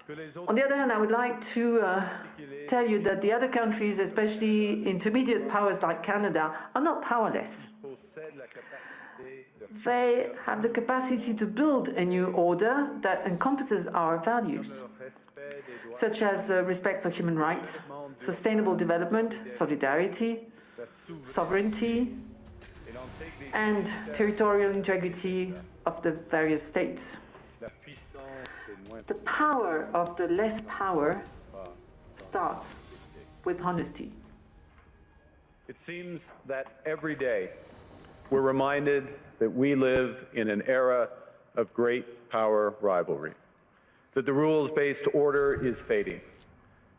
On the other hand, I would like to tell you that the other countries, especially intermediate powers like Canada, are not powerless. They have the capacity to build a new order that encompasses our values, such as respect for human rights, sustainable development, solidarity, sovereignty, and territorial integrity of the various states. The power of the less power starts with honesty. It seems that every day we're reminded that we live in an era of great power rivalry, that the rules-based order is fading,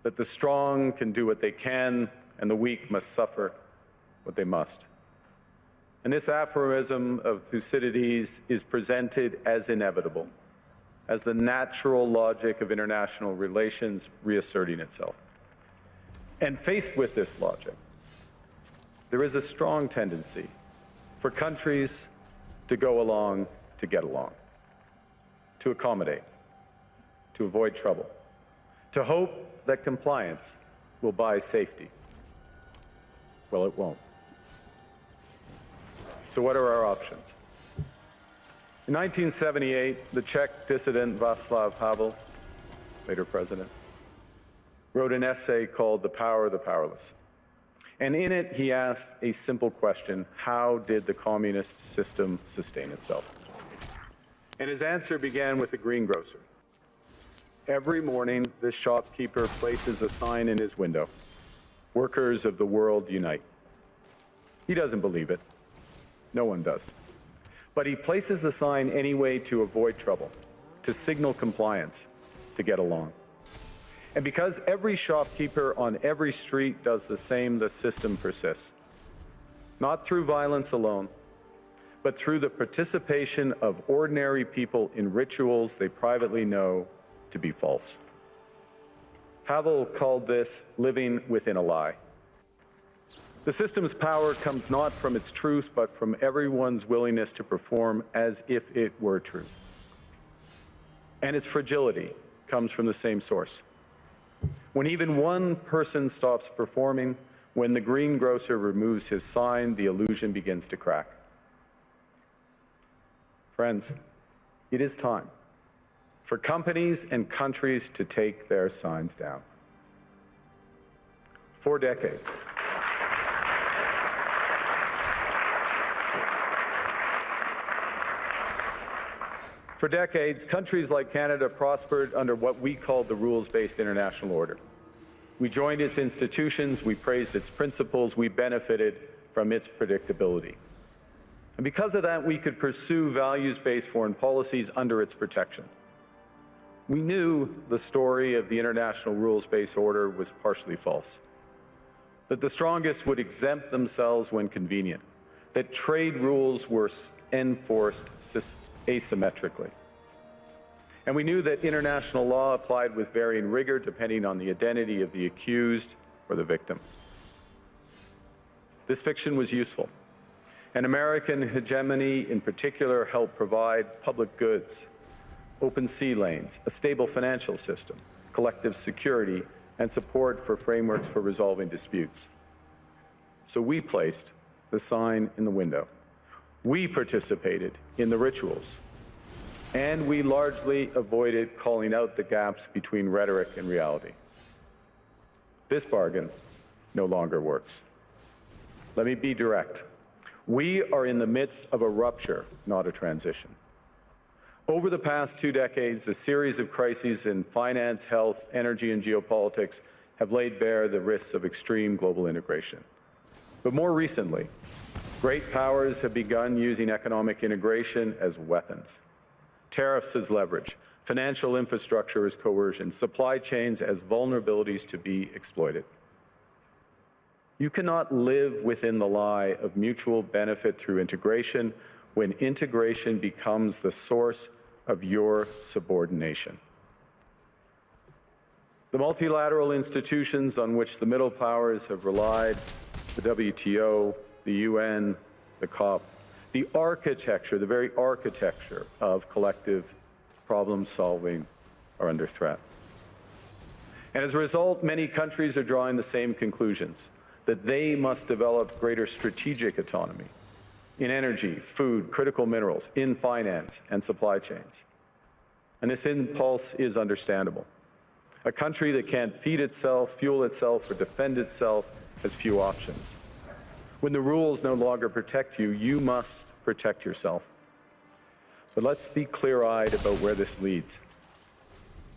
that the strong can do what they can and the weak must suffer what they must. And this aphorism of Thucydides is presented as inevitable, as the natural logic of international relations reasserting itself. And faced with this logic, there is a strong tendency for countries to go along to get along, to accommodate, to avoid trouble, to hope that compliance will buy safety. Well, it won't. So what are our options? In 1978, the Czech dissident Václav Havel, later president, wrote an essay called The Power of the Powerless. And in it, he asked a simple question: how did the communist system sustain itself? And his answer began with the greengrocer. Every morning, this shopkeeper places a sign in his window: "Workers of the world unite." He doesn't believe it. No one does. But he places the sign anyway to avoid trouble, to signal compliance, to get along. And because every shopkeeper on every street does the same, the system persists. Not through violence alone, but through the participation of ordinary people in rituals they privately know to be false. Havel called this living within a lie. The system's power comes not from its truth, but from everyone's willingness to perform as if it were true. And its fragility comes from the same source. When even one person stops performing, when the greengrocer removes his sign, the illusion begins to crack. Friends, it is time for companies and countries to take their signs down. For decades, countries like Canada prospered under what we called the rules-based international order. We joined its institutions, we praised its principles, we benefited from its predictability. And because of that, we could pursue values-based foreign policies under its protection. We knew the story of the international rules-based order was partially false, that the strongest would exempt themselves when convenient, that trade rules were enforced asymmetrically. And we knew that international law applied with varying rigor depending on the identity of the accused or the victim. This fiction was useful, and American hegemony in particular helped provide public goods, open sea lanes, a stable financial system, collective security, and support for frameworks for resolving disputes. So we placed the sign in the window. We participated in the rituals, and we largely avoided calling out the gaps between rhetoric and reality. This bargain no longer works. Let me be direct. We are in the midst of a rupture, not a transition. Over the past 2 decades, a series of crises in finance, health, energy, and geopolitics have laid bare the risks of extreme global integration. But more recently, great powers have begun using economic integration as weapons. Tariffs as leverage, financial infrastructure as coercion, supply chains as vulnerabilities to be exploited. You cannot live within the lie of mutual benefit through integration when integration becomes the source of your subordination. The multilateral institutions on which the middle powers have relied, the WTO, the UN, the COP, the architecture, the very architecture of collective problem solving are under threat. And as a result, many countries are drawing the same conclusions, that they must develop greater strategic autonomy in energy, food, critical minerals, in finance and supply chains. And this impulse is understandable. A country that can't feed itself, fuel itself, or defend itself has few options. When the rules no longer protect you, you must protect yourself. But let's be clear-eyed about where this leads.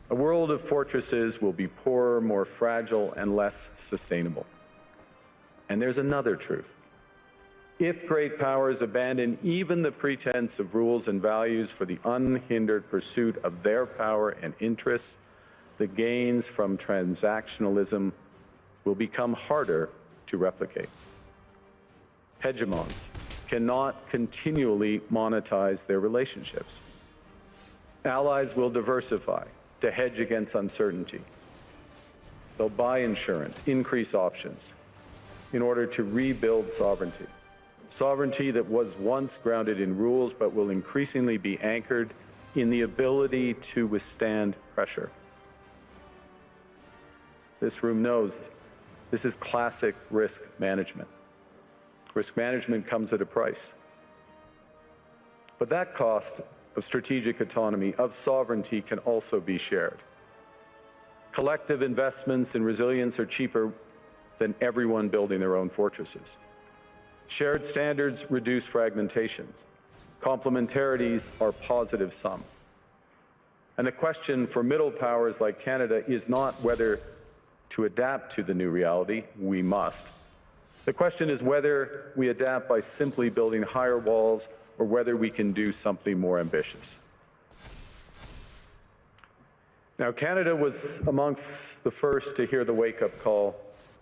A world of fortresses will be poorer, more fragile, and less sustainable. And there's another truth. If great powers abandon even the pretense of rules and values for the unhindered pursuit of their power and interests, the gains from transactionalism will become harder to replicate. Hegemons cannot continually monetize their relationships. Allies will diversify to hedge against uncertainty. They'll buy insurance, increase options in order to rebuild sovereignty. Sovereignty that was once grounded in rules but will increasingly be anchored in the ability to withstand pressure. This room knows this is classic risk management. Risk management comes at a price. But that cost of strategic autonomy, of sovereignty, can also be shared. Collective investments in resilience are cheaper than everyone building their own fortresses. Shared standards reduce fragmentations. Complementarities are positive sum. And the question for middle powers like Canada is not whether to adapt to the new reality. We must. The question is whether we adapt by simply building higher walls or whether we can do something more ambitious. Now, Canada was amongst the first to hear the wake-up call,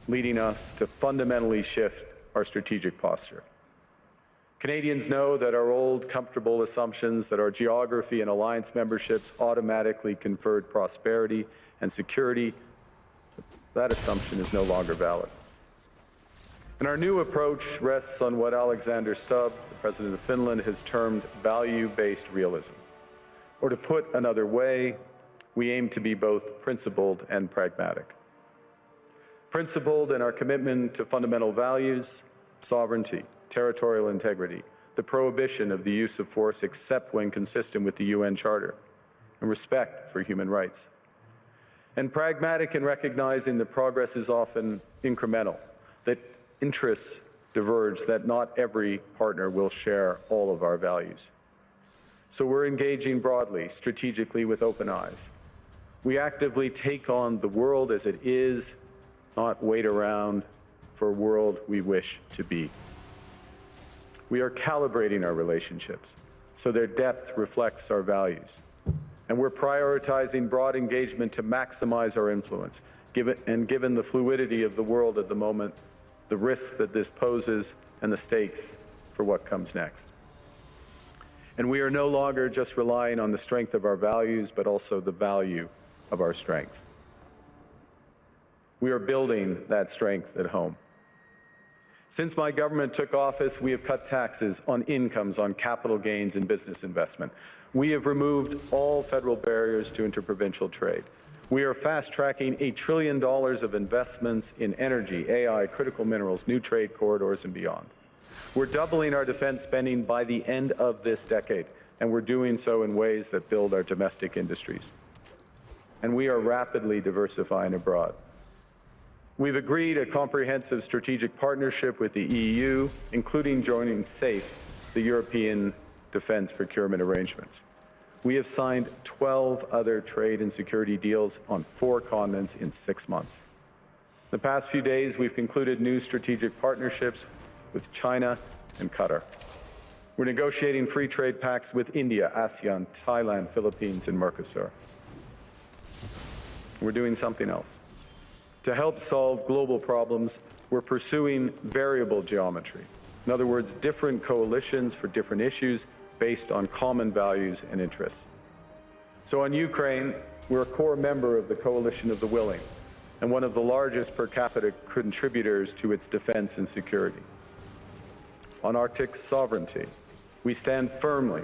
leading us to fundamentally shift our strategic posture. Canadians know that our old, comfortable assumptions that our geography and alliance memberships automatically conferred prosperity and security, that assumption is no longer valid. And our new approach rests on what Alexander Stubb, the President of Finland, has termed value-based realism. Or to put another way, we aim to be both principled and pragmatic. Principled in our commitment to fundamental values, sovereignty, territorial integrity, the prohibition of the use of force except when consistent with the UN Charter, and respect for human rights. And pragmatic in recognizing that progress is often incremental, that interests diverge, that not every partner will share all of our values. So we're engaging broadly, strategically, with open eyes. We actively take on the world as it is, not wait around for a world we wish to be. We are calibrating our relationships so their depth reflects our values. And we're prioritizing broad engagement to maximize our influence, given the fluidity of the world at the moment, the risks that this poses, and the stakes for what comes next. And we are no longer just relying on the strength of our values, but also the value of our strength. We are building that strength at home. Since my government took office, we have cut taxes on incomes, on capital gains, and business investment. We have removed all federal barriers to interprovincial trade. We are fast-tracking $1 trillion of investments in energy, AI, critical minerals, new trade corridors, and beyond. We're doubling our defense spending by the end of this decade, and we're doing so in ways that build our domestic industries. And we are rapidly diversifying abroad. We've agreed a comprehensive strategic partnership with the EU, including joining SAFE, the European Defence Procurement Arrangements. We have signed 12 other trade and security deals on 4 continents in 6 months. The past few days, we've concluded new strategic partnerships with China and Qatar. We're negotiating free trade pacts with India, ASEAN, Thailand, Philippines, and Mercosur. We're doing something else. To help solve global problems, we're pursuing variable geometry. In other words, different coalitions for different issues based on common values and interests. So on Ukraine, we're a core member of the Coalition of the Willing and one of the largest per capita contributors to its defense and security. On Arctic sovereignty, we stand firmly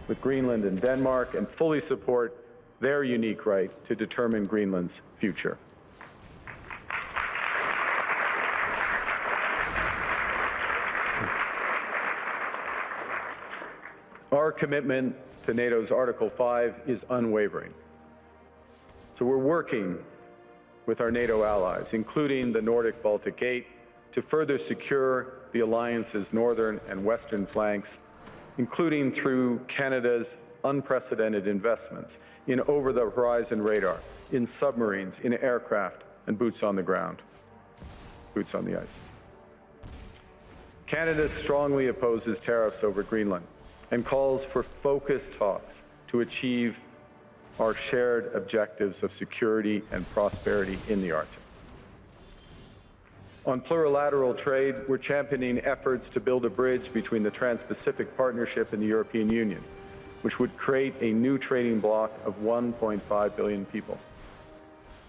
with Greenland and Denmark and fully support their unique right to determine Greenland's future. Our commitment to NATO's Article 5 is unwavering. So we're working with our NATO allies, including the Nordic-Baltic 8, to further secure the alliance's northern and western flanks, including through Canada's unprecedented investments in over-the-horizon radar, in submarines, in aircraft, and boots on the ground, boots on the ice. Canada strongly opposes tariffs over Greenland and calls for focused talks to achieve our shared objectives of security and prosperity in the Arctic. On plurilateral trade, we're championing efforts to build a bridge between the Trans-Pacific Partnership and the European Union, which would create a new trading bloc of 1.5 billion people.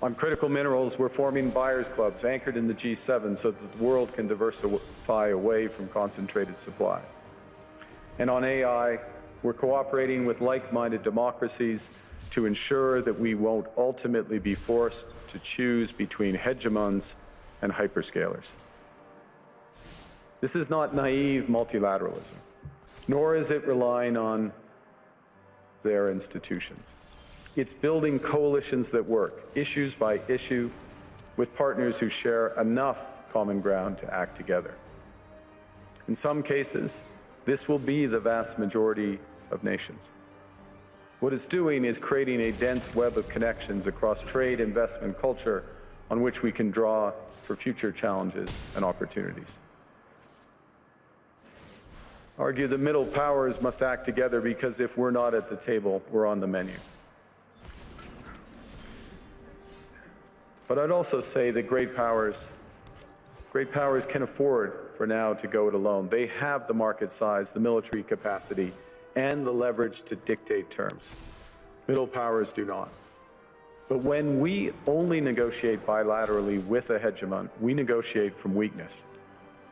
On critical minerals, we're forming buyers' clubs anchored in the G7 so that the world can diversify away from concentrated supply. And on AI, we're cooperating with like-minded democracies to ensure that we won't ultimately be forced to choose between hegemons and hyperscalers. This is not naive multilateralism, nor is it relying on their institutions. It's building coalitions that work, issues by issue, with partners who share enough common ground to act together. In some cases, this will be the vast majority of nations. What it's doing is creating a dense web of connections across trade, investment, culture, on which we can draw for future challenges and opportunities. I argue the middle powers must act together because if we're not at the table, we're on the menu. But I'd also say that great powers can afford for now to go it alone. They have the market size, the military capacity, and the leverage to dictate terms. Middle powers do not. But when we only negotiate bilaterally with a hegemon, we negotiate from weakness.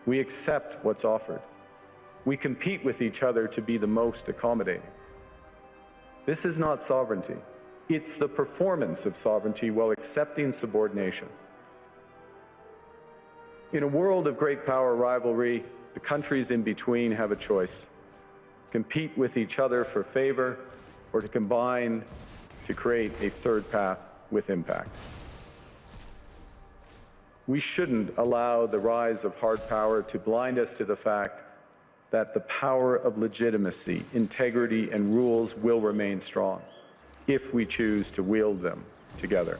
We accept what's offered. We compete with each other to be the most accommodating. This is not sovereignty. It's the performance of sovereignty while accepting subordination. In a world of great power rivalry, the countries in between have a choice: compete with each other for favor, or to combine to create a third path with impact. We shouldn't allow the rise of hard power to blind us to the fact that the power of legitimacy, integrity, and rules will remain strong if we choose to wield them together.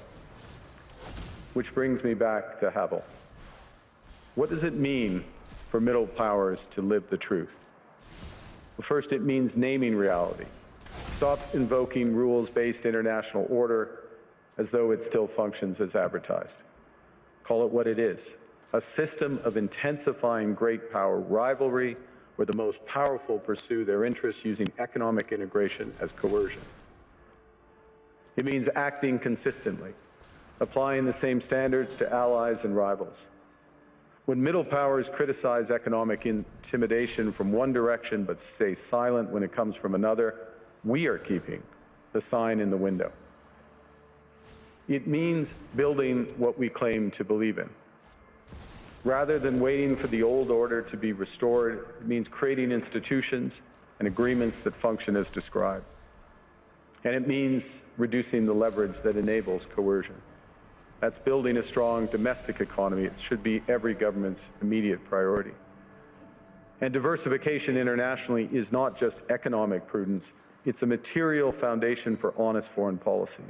Which brings me back to Havel. What does it mean for middle powers to live the truth? Well, first, it means naming reality. Stop invoking rules-based international order as though it still functions as advertised. Call it what it is: a system of intensifying great power rivalry where the most powerful pursue their interests using economic integration as coercion. It means acting consistently, applying the same standards to allies and rivals. When middle powers criticize economic intimidation from one direction but stay silent when it comes from another, we are keeping the sign in the window. It means building what we claim to believe in. Rather than waiting for the old order to be restored, it means creating institutions and agreements that function as described. And it means reducing the leverage that enables coercion. That's building a strong domestic economy. It should be every government's immediate priority. And diversification internationally is not just economic prudence, it's a material foundation for honest foreign policy,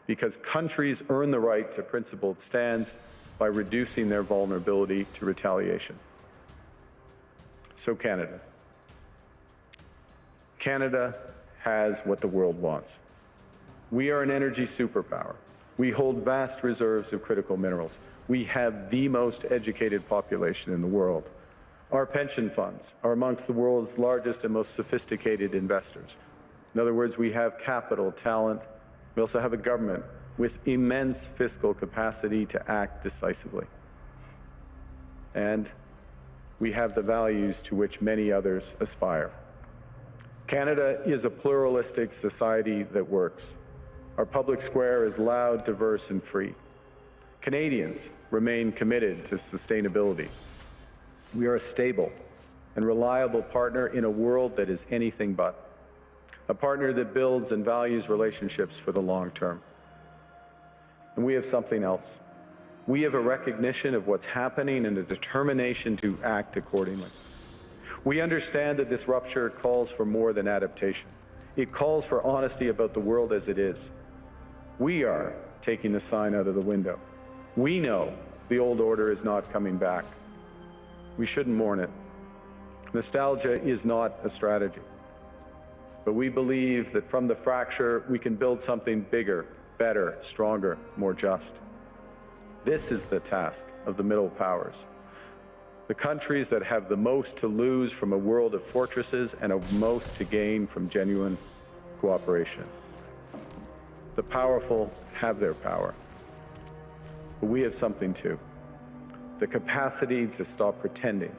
because countries earn the right to principled stands by reducing their vulnerability to retaliation. So Canada. Canada has what the world wants. We are an energy superpower. We hold vast reserves of critical minerals. We have the most educated population in the world. Our pension funds are amongst the world's largest and most sophisticated investors. In other words, we have capital, talent. We also have a government with immense fiscal capacity to act decisively. And we have the values to which many others aspire. Canada is a pluralistic society that works. Our public square is loud, diverse, and free. Canadians remain committed to sustainability. We are a stable and reliable partner in a world that is anything but. A partner that builds and values relationships for the long term. And we have something else. We have a recognition of what's happening and a determination to act accordingly. We understand that this rupture calls for more than adaptation. It calls for honesty about the world as it is. We are taking the sign out of the window. We know the old order is not coming back. We shouldn't mourn it. Nostalgia is not a strategy. But we believe that from the fracture, we can build something bigger, better, stronger, more just. This is the task of the middle powers. The countries that have the most to lose from a world of fortresses and the most to gain from genuine cooperation. The powerful have their power. But we have something too. The capacity to stop pretending,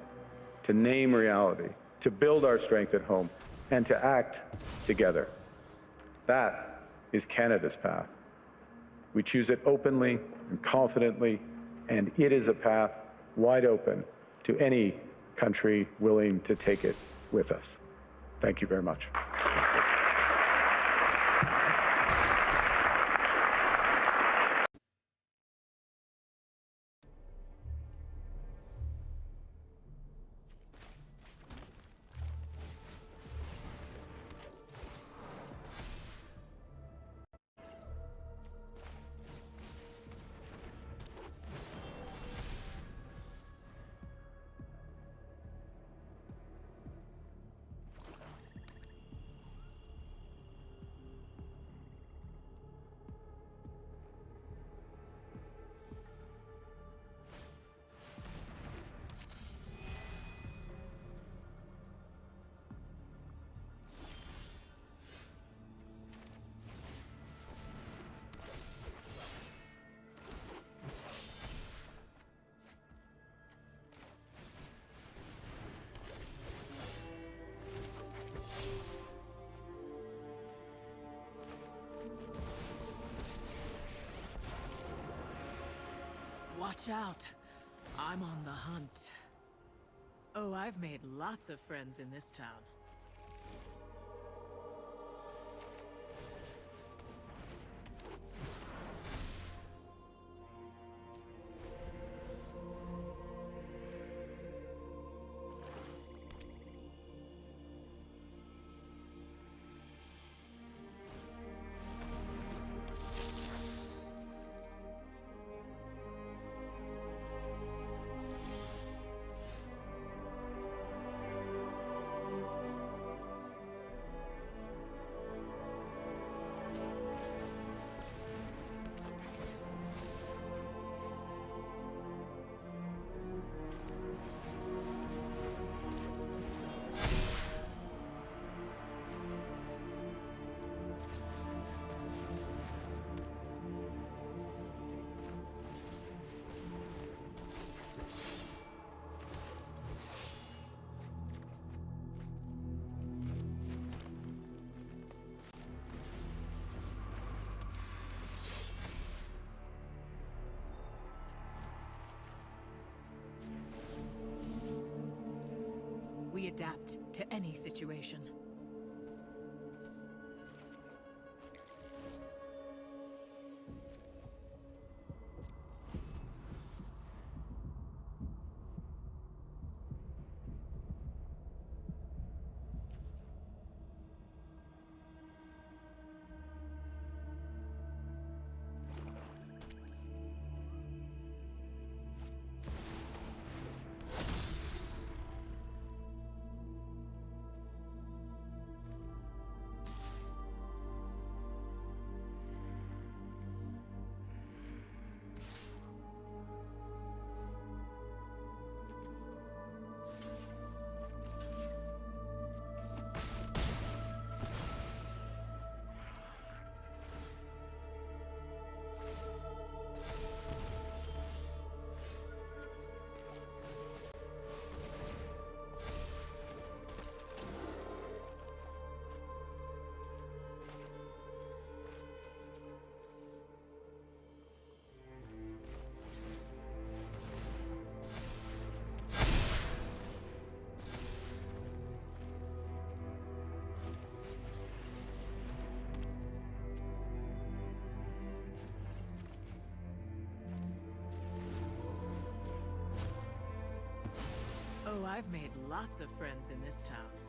to name reality, to build our strength at home, and to act together. That is Canada's path. We choose it openly and confidently, and it is a path wide open to any country willing to take it with us. Thank you very much. Watch out. I'm on the hunt. Oh, I've made lots of friends in this town. We adapt to any situation. Oh, I've made lots of friends in this town.